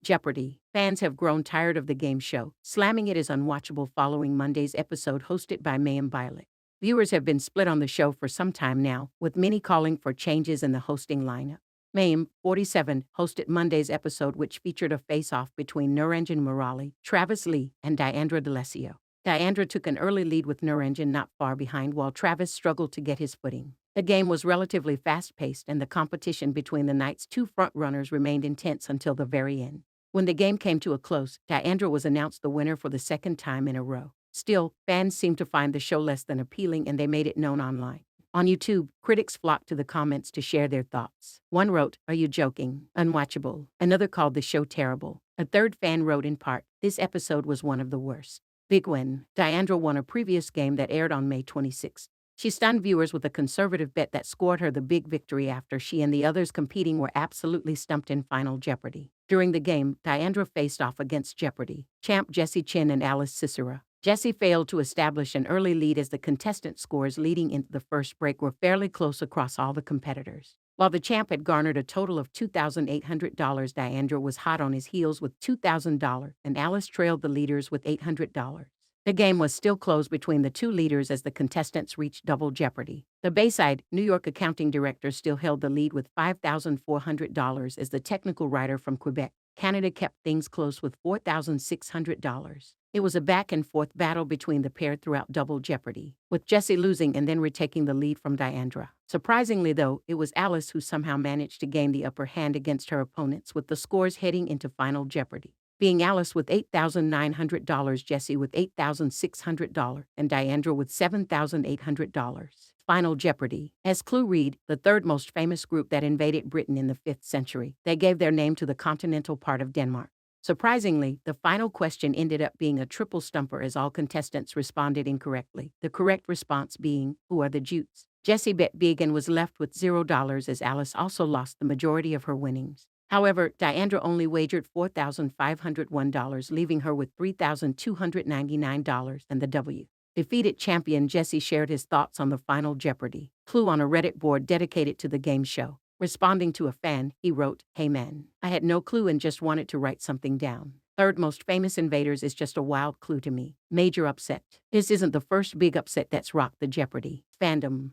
Jeopardy! Fans have grown tired of the game show, slamming it as unwatchable following Monday's episode hosted by Mayim Bialik. Viewers have been split on the show for some time now, with many calling for changes in the hosting lineup. Mayim, 47, hosted Monday's episode, which featured a face-off between Niranjan Murali, Travis Lee, and Diandra D'Alessio. Diandra took an early lead with Niranjan not far behind, while Travis struggled to get his footing. The game was relatively fast-paced, and the competition between the night's two frontrunners remained intense until the very end. When the game came to a close, Diandra was announced the winner for the second time in a row. Still, fans seemed to find the show less than appealing, and they made it known online. On YouTube, critics flocked to the comments to share their thoughts. One wrote, "Are you joking? Unwatchable." Another called the show terrible. A third fan wrote in part, "This episode was one of the worst." Big win. Diandra won a previous game that aired on May 26. She stunned viewers with a conservative bet that scored her the big victory after she and the others competing were absolutely stumped in Final Jeopardy! During the game, Diandra faced off against Jeopardy! Champ Jessie Chin and Alice Cicera. Jessie failed to establish an early lead as the contestant scores leading into the first break were fairly close across all the competitors. While the champ had garnered a total of $2,800, Diandra was hot on his heels with $2,000, and Alice trailed the leaders with $800. The game was still close between the two leaders as the contestants reached double jeopardy. The Bayside, New York accounting director still held the lead with $5,400 as the technical writer from Quebec, Canada, kept things close with $4,600. It was a back-and-forth battle between the pair throughout double jeopardy, with Jessie losing and then retaking the lead from Diandra. Surprisingly, though, it was Alice who somehow managed to gain the upper hand against her opponents, with the scores heading into Final Jeopardy being Alice with $8,900, Jessie with $8,600, and Diandra with $7,800. Final Jeopardy! As clue read, the third most famous group that invaded Britain in the 5th century. They gave their name to the continental part of Denmark. Surprisingly, the final question ended up being a triple stumper as all contestants responded incorrectly, the correct response being, "Who are the Jutes?" Jessie bet big and was left with $0 as Alice also lost the majority of her winnings. However, Diandra only wagered $4,501, leaving her with $3,299 and the W. Defeated champion Jessie shared his thoughts on the Final Jeopardy! Clue on a Reddit board dedicated to the game show. Responding to a fan, he wrote, "Hey man, I had no clue and just wanted to write something down. Third most famous invaders is just a wild clue to me. Major upset. This isn't the first big upset that's rocked the Jeopardy! Fandom."